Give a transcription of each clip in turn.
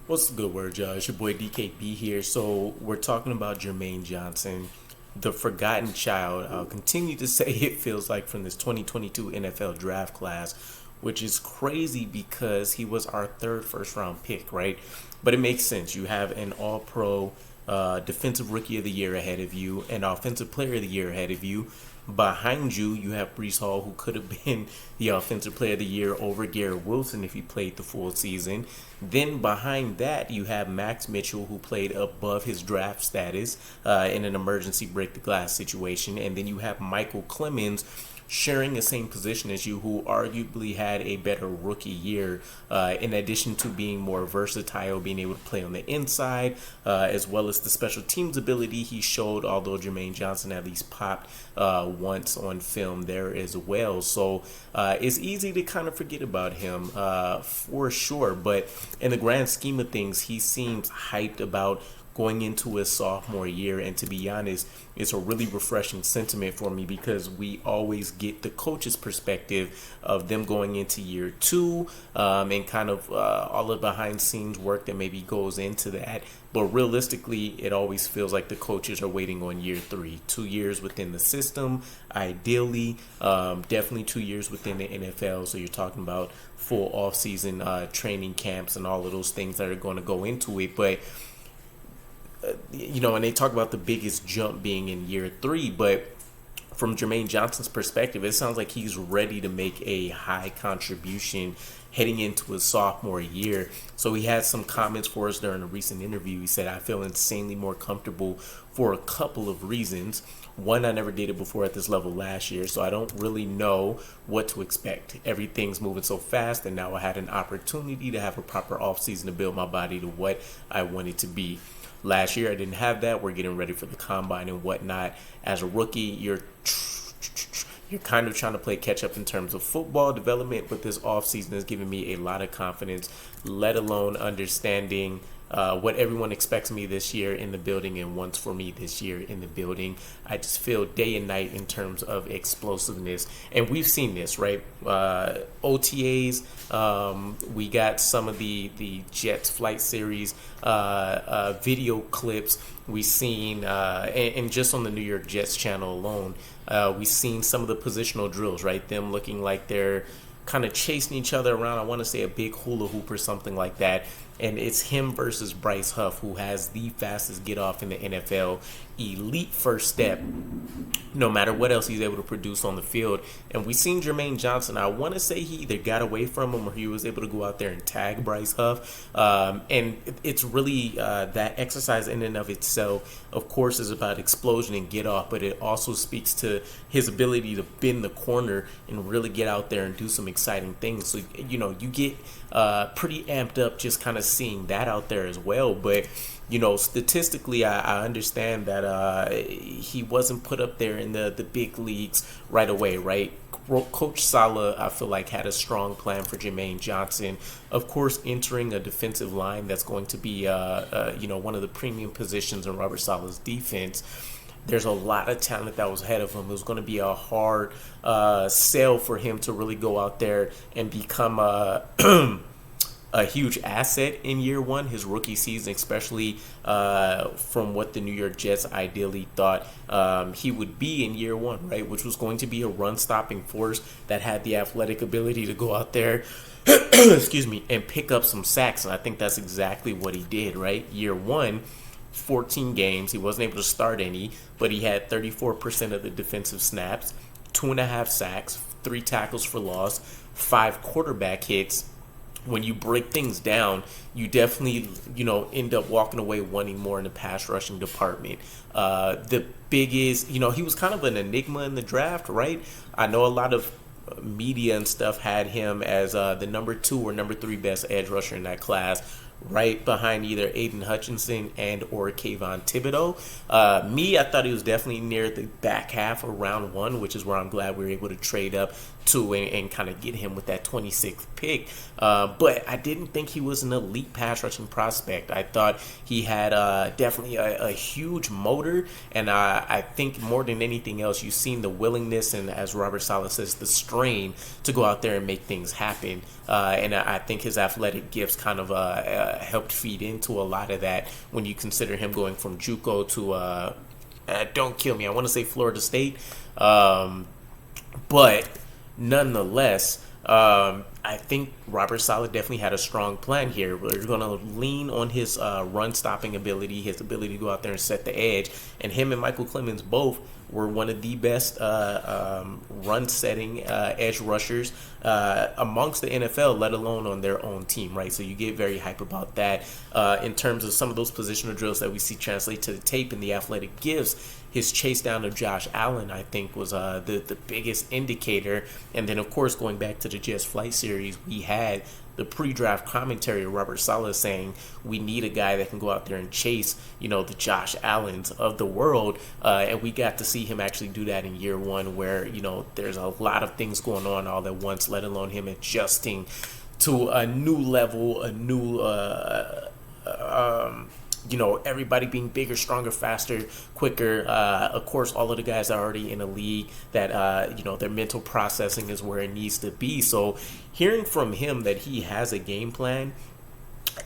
What's the good word, y'all? It's your boy DKB here. So we're talking about Jermaine Johnson, the forgotten child. I'll continue to say it feels like from this 2022 NFL draft class, which is crazy because he was our third first round pick, right? But it makes sense. You have an all-pro defensive rookie of the year ahead of you, an offensive player of the year ahead of you. Behind you, you have Breece Hall, who could have been the offensive player of the year over Garrett Wilson if he played the full season. Then behind that, you have Max Mitchell, who played above his draft status in an emergency break the glass situation. And then you have Michael Clemens sharing the same position as you, who arguably had a better rookie year, in addition to being more versatile, being able to play on the inside, as well as the special teams ability he showed, although Jermaine Johnson at least popped once on film there as well. So it's easy to kind of forget about him for sure, but in the grand scheme of things, he seems hyped about going into his sophomore year. And to be honest, it's a really refreshing sentiment for me because we always get the coach's perspective of them going into year two, and kind of all the behind scenes work that maybe goes into that. But realistically, it always feels like the coaches are waiting on year three, 2 years within the system, ideally, definitely 2 years within the NFL. So you're talking about full off-season training camps and all of those things that are going to go into it. But and they talk about the biggest jump being in year three, but from Jermaine Johnson's perspective, it sounds like he's ready to make a high contribution heading into his sophomore year. So he had some comments for us during a recent interview. He said, "I feel insanely more comfortable for a couple of reasons. One, I never did it before at this level last year, so I don't really know what to expect. Everything's moving so fast, and now I had an opportunity to have a proper offseason to build my body to what I want it to be. Last year, I didn't have that. We're getting ready for the combine and whatnot. As a rookie, you're kind of trying to play catch up in terms of football development, but this offseason has given me a lot of confidence, let alone understanding what everyone expects me this year in the building and wants for me this year in the building. I just feel day and night in terms of explosiveness." And we've seen this, right? OTAs, we got some of the Jets flight series video clips. We've seen, and just on the New York Jets channel alone, we've seen some of the positional drills, right? Them looking like they're kind of chasing each other around. I want to say a big hula hoop or something like that. And it's him versus Bryce Huff, who has the fastest get off in the NFL, elite first step, no matter what else he's able to produce on the field. And we've seen Jermaine Johnson, I want to say he either got away from him or he was able to go out there and tag Bryce Huff. And it's really that exercise in and of itself, of course, is about explosion and get off, but it also speaks to his ability to bend the corner and really get out there and do some exciting things. So, you get pretty amped up just kind of seeing that out there as well. But statistically, I understand that he wasn't put up there in the big leagues right away, right? Coach Saleh, I feel like, had a strong plan for Jermaine Johnson. Of course, entering a defensive line that's going to be one of the premium positions in Robert Saleh's defense. There's a lot of talent that was ahead of him. It was going to be a hard sell for him to really go out there and become a huge asset in year one, his rookie season, especially from what the New York Jets ideally thought he would be in year one, right? Which was going to be a run-stopping force that had the athletic ability to go out there, excuse me, and pick up some sacks. And I think that's exactly what he did, right? Year one, 14 games. He wasn't able to start any, but he had 34% of the defensive snaps, 2.5 sacks, 3 tackles for loss, 5 quarterback hits. When you break things down, you definitely, end up walking away wanting more in the pass rushing department. The biggest, he was kind of an enigma in the draft, right? I know a lot of media and stuff had him as the number 2 or number 3 best edge rusher in that class, right behind either Aiden Hutchinson and or Kayvon Thibodeau. I thought he was definitely near the back half of round 1, which is where I'm glad we were able to trade up to and kind of get him with that 26th pick. But I didn't think he was an elite pass rushing prospect. I thought he had definitely a huge motor, and I think more than anything else, you've seen the willingness and, as Robert Saleh says, the strain to go out there and make things happen. And I think his athletic gifts kind of helped feed into a lot of that when you consider him going from JUCO to don't kill me, I want to say Florida State, but nonetheless, I think Robert Saleh definitely had a strong plan here. We're going to lean on his run-stopping ability, his ability to go out there and set the edge. And him and Michael Clemens both were one of the best run-setting edge rushers amongst the NFL, let alone on their own team, right? So you get very hype about that. In terms of some of those positional drills that we see translate to the tape and the athletic gifts, his chase down of Josh Allen, I think, was the biggest indicator. And then, of course, going back to the Jets Flight series, we had the pre-draft commentary of Robert Saleh saying we need a guy that can go out there and chase, the Josh Allens of the world. And we got to see him actually do that in year one where, there's a lot of things going on all at once, let alone him adjusting to a new level, a new everybody being bigger, stronger, faster, quicker. Of course, all of the guys are already in a league that, their mental processing is where it needs to be. So hearing from him that he has a game plan,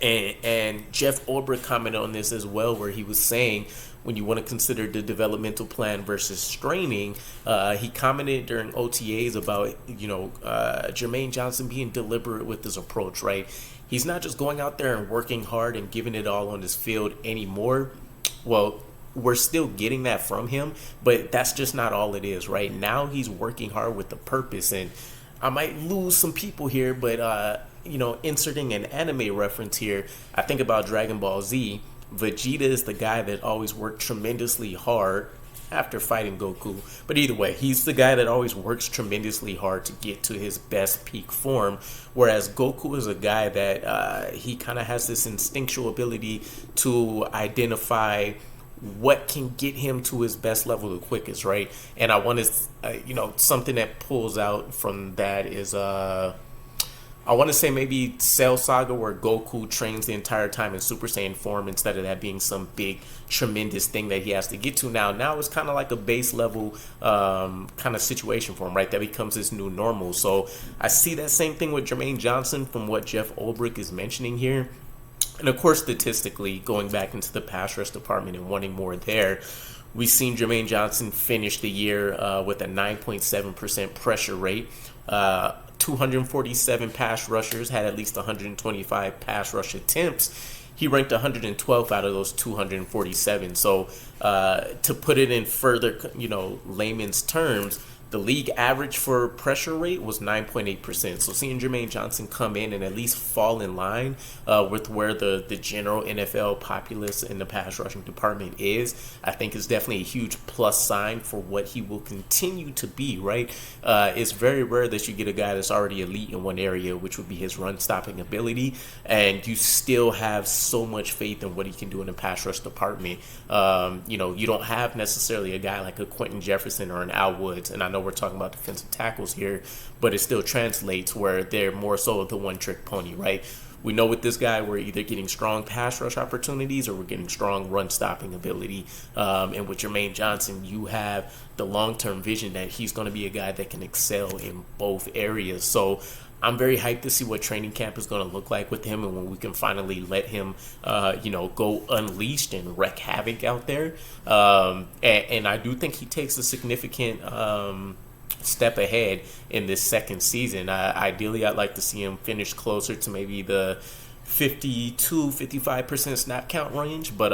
and Jeff Ulbrich commented on this as well, where he was saying when you want to consider the developmental plan versus straining, he commented during OTAs about, Jermaine Johnson being deliberate with his approach, right? He's not just going out there and working hard and giving it all on his field anymore. Well, we're still getting that from him, but that's just not all it is, right? Now he's working hard with a purpose, and I might lose some people here, but, inserting an anime reference here, I think about Dragon Ball Z. Vegeta is the guy that always worked tremendously hard after fighting Goku. But either way, he's the guy that always works tremendously hard to get to his best peak form, whereas Goku is a guy that he kind of has this instinctual ability to identify what can get him to his best level the quickest, right? And I want to, something that pulls out from that is I want to say maybe Cell Saga, where Goku trains the entire time in Super Saiyan form instead of that being some big, tremendous thing that he has to get to now. Now it's kind of like a base level kind of situation for him, right? That becomes his new normal. So I see that same thing with Jermaine Johnson from what Jeff Ulbrich is mentioning here. And of course, statistically, going back into the pass rush department and wanting more there, we've seen Jermaine Johnson finish the year with a 9.7% pressure rate. 247 pass rushers had at least 125 pass rush attempts. He ranked 112th out of those 247. So to put it in further, layman's terms, the league average for pressure rate was 9.8%. So seeing Jermaine Johnson come in and at least fall in line with where the general NFL populace in the pass rushing department is, I think is definitely a huge plus sign for what he will continue to be, right? It's very rare that you get a guy that's already elite in one area, which would be his run-stopping ability, and you still have so much faith in what he can do in the pass rush department. You don't have necessarily a guy like a Quentin Jefferson or an Al Woods, and I know we're talking about defensive tackles here, but it still translates where they're more so the one-trick pony, right? We know with this guy, we're either getting strong pass rush opportunities or we're getting strong run-stopping ability. And with Jermaine Johnson, you have the long-term vision that he's going to be a guy that can excel in both areas. So I'm very hyped to see what training camp is going to look like with him and when we can finally let him, go unleashed and wreak havoc out there. And I do think he takes a significant step ahead in this second season. Ideally, I'd like to see him finish closer to maybe the 52-55% snap count range, but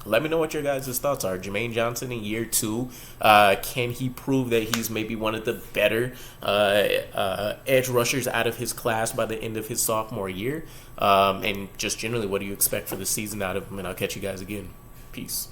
let me know what your guys' thoughts are. Jermaine Johnson in year two, can he prove that he's maybe one of the better edge rushers out of his class by the end of his sophomore year? And just generally, what do you expect for the season out of him? And I'll catch you guys again. Peace.